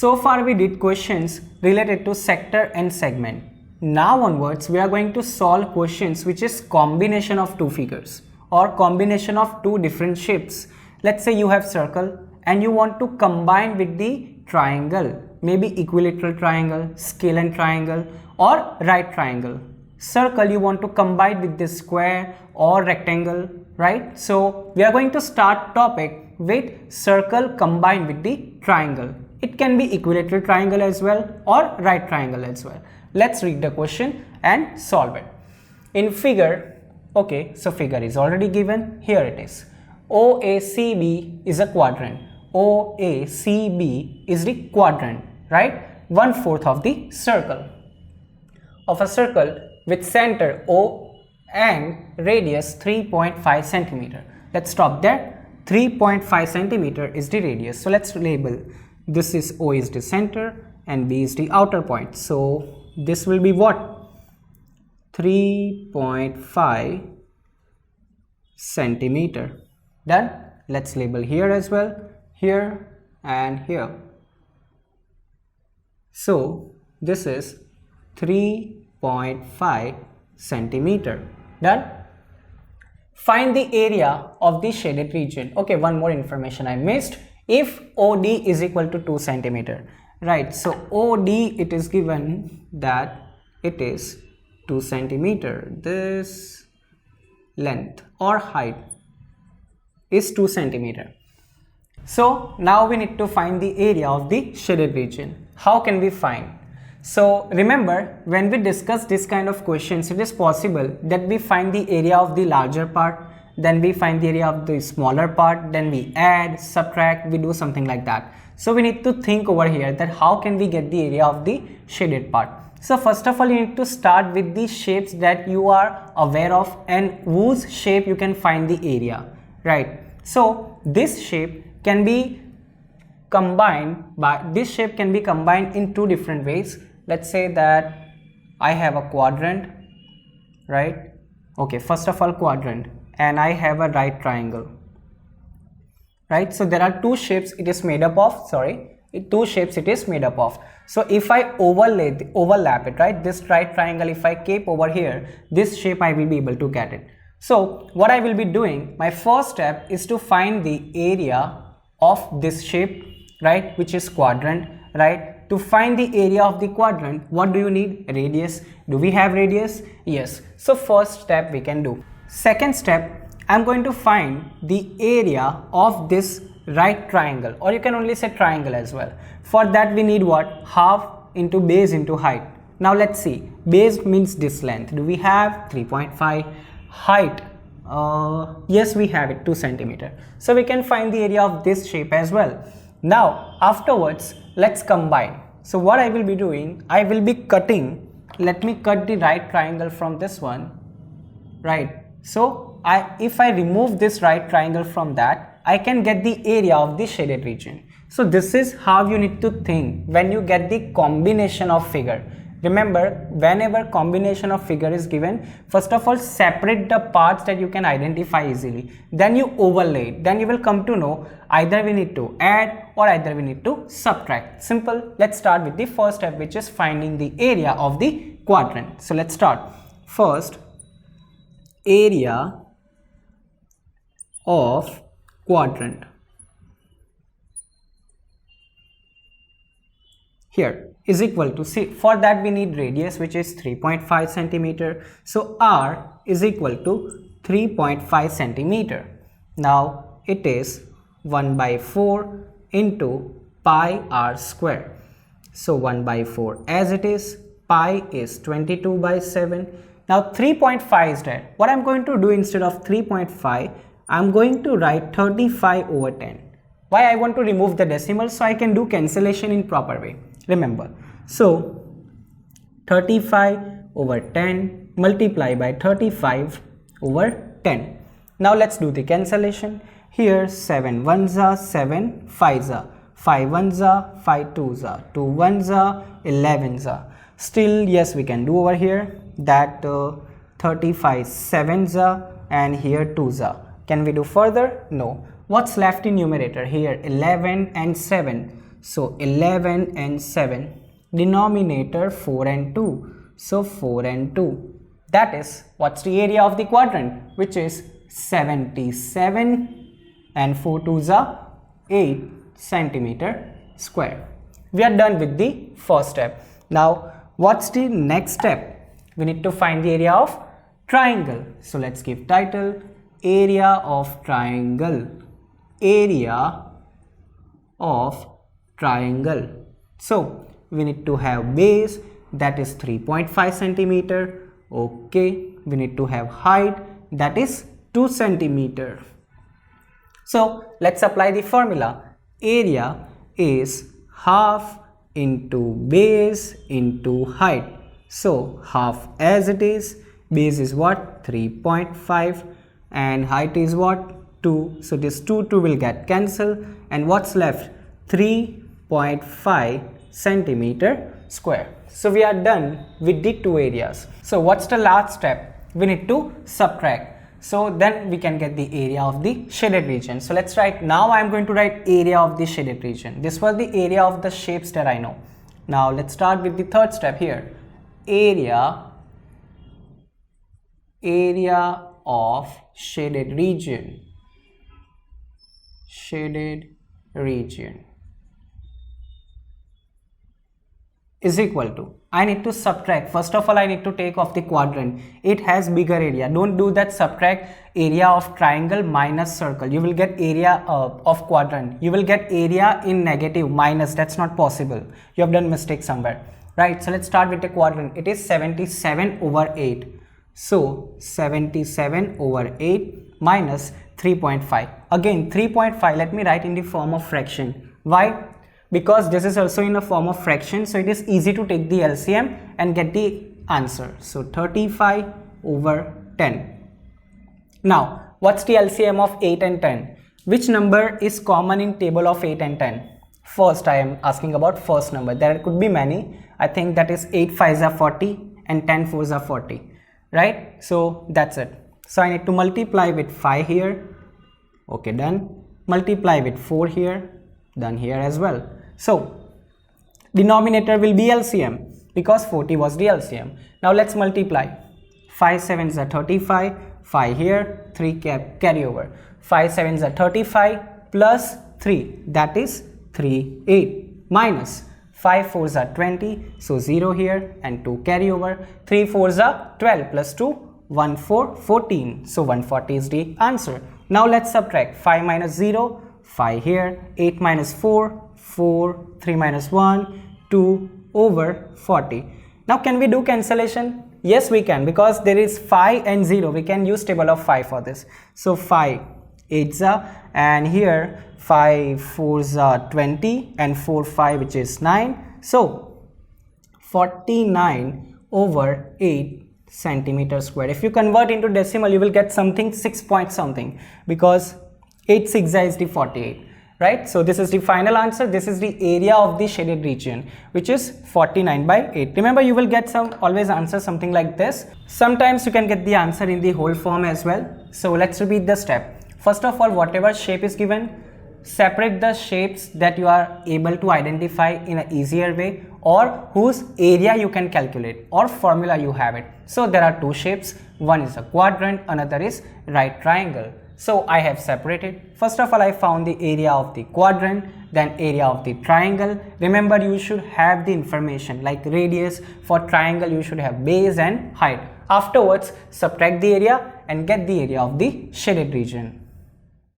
So far we did questions related to sector and segment. Now onwards we are going to solve questions which is combination of two figures or combination of two different shapes. Let's say you have circle and you want to combine with the triangle, maybe equilateral triangle, scalene triangle or right triangle. Circle you want to combine with this square or rectangle, right? So we are going to start topic with circle combined with the triangle. It can be equilateral triangle as well or right triangle as well. Let's read the question and solve it. In figure, okay, so figure is already given. Here it is. OACB is a quadrant. OACB is the quadrant, right? 1/4 of the circle. Of a circle with center O and radius 3.5 centimeter. Let's stop there. 3.5 centimeter is the radius. So let's label. This is O is the center and B is the outer point. So this will be what? 3.5 centimeter. Done. Let's label here as well, here and here. So this is 3.5 centimeter. Done. Find the area of the shaded region. Okay, one more information I missed. If OD is equal to 2 centimeter, right? So OD, it is given that it is 2 centimeter. This length or height is 2 centimeter. So now we need to find the area of the shaded region. How can we find? So remember, when we discuss this kind of questions, it is possible that we find the area of the larger part, then we find the area of the smaller part, then we add, subtract, we do something like that. So we need to think over here that how can we get the area of the shaded part. So first of all, you need to start with the shapes that you are aware of and whose shape you can find the area, right? So this shape can be combined in two different ways. Let's say that I have a quadrant, right? Okay, first of all quadrant, and I have a right triangle, right? So there are two shapes it is made up of, two shapes it is made up of. So if I overlap it, right, this right triangle, if I keep over here, this shape I will be able to get it. So what I will be doing, my first step is to find the area of this shape, right, which is quadrant, right? To find the area of the quadrant, what do you need? Radius. Do we have radius? Yes. So first step we can do. Second step, I'm going to find the area of this right triangle, or you can only say triangle as well. For that we need what? Half into base into height. Now let's see. Base means this length. Do we have 3.5? Height, yes, we have it, 2 centimeter. So we can find the area of this shape as well. Now afterwards, let's combine. So what I will be doing, I will be cutting. Let me cut the right triangle from this one, right? So if I remove this right triangle from that, I can get the area of the shaded region. So this is how you need to think when you get the combination of figure. Remember, whenever combination of figure is given, first of all separate the parts that you can identify easily, then you overlay it. Then you will come to know either we need to add or either we need to subtract. Simple. Let's start with the first step, which is finding the area of the quadrant. So let's start. First, area of quadrant. Here is equal to, see, for that we need radius, which is 3.5 centimeter. So R is equal to 3.5 centimeter. Now it is 1/4 into pi r square. So 1/4 as it is, pi is 22/7. Now 3.5 is there. What I'm going to do, instead of 3.5, I'm going to write 35/10. Why? I want to remove the decimal so I can do cancellation in proper way. Remember, so 35/10 multiply by 35/10. Now let's do the cancellation. Here 7 ones are 7 5s are 5 ones are 5 2s are 2 ones are 11s are. Still yes, we can do over here that 35 7s are and here 2s are. Can we do further? No. What's left in numerator? Here 11 and 7. So 11 and 7. Denominator 4 and 2. So 4 and 2. That is, what's the area of the quadrant? Which is 77 and 4 2s are 8 centimeter square. We are done with the first step. Now, what's the next step? We need to find the area of triangle. So let's give title area of triangle. Area of triangle. So we need to have base, that is 3.5 centimeter. Okay, we need to have height, that is 2 centimeter. So let's apply the formula. Area is half into base into height. So half as it is, base is what? 3.5 and height is what? 2. So this 2 will get cancelled, and what's left? 3.5 centimeter square. So we are done with the two areas. So what's the last step? We need to subtract. So then we can get the area of the shaded region. So let's write, now I am going to write area of the shaded region. This was the area of the shapes that I know. Now let's start with the third step here. Area of shaded region. Shaded region is equal to, I need to subtract. First of all, I need to take off the quadrant. It has bigger area. Don't do that. Subtract area of triangle minus circle. You will get area of quadrant. You will get area in negative minus. That's not possible. You have done mistake somewhere. Right. So let's start with the quadrant. It is 77 over 8. So 77 over 8 minus 3.5. Again 3.5. Let me write in the form of fraction. Why? Because this is also in a form of fraction, so it is easy to take the LCM and get the answer. So 35 over 10. Now, what's the LCM of 8 and 10? Which number is common in table of 8 and 10? First, I am asking about first number. There could be many. I think that is 8 5s are 40 and 10 4s are 40. Right? So that's it. So I need to multiply with 5 here. Okay, done. Multiply with 4 here. Done here as well. So denominator will be LCM because 40 was the LCM. Now let's multiply. 5 7s are 35, 5 here, 3 carry over. 5 7s are 35 plus 3, that is 3 8 minus 5 4s are 20, so 0 here and 2 carry over. 3 4s are 12 plus 2 1 4 14, so 140 is the answer. Now let's subtract. 5 minus 0, 5 here, 8 minus 4, 4, 3 minus 1, 2 over 40. Now can we do cancellation? Yes, we can, because there is 5 and 0. We can use table of 5 for this. So 5 8s are, and here 5 4s are 20 and 4 5, which is 9. So 49 over 8 centimeter square. If you convert into decimal, you will get something 6 point something, because 8 6 is the 48, right? So this is the final answer. This is the area of the shaded region, which is 49 by 8. Remember, you will get always answer something like this. Sometimes you can get the answer in the whole form as well. So let's repeat the step. First of all, whatever shape is given, separate the shapes that you are able to identify in an easier way, or whose area you can calculate, or formula you have it. So there are two shapes. One is a quadrant, another is right triangle. So I have separated. First of all, I found the area of the quadrant, then area of the triangle. Remember, you should have the information like radius. For triangle, you should have base and height. Afterwards, subtract the area and get the area of the shaded region.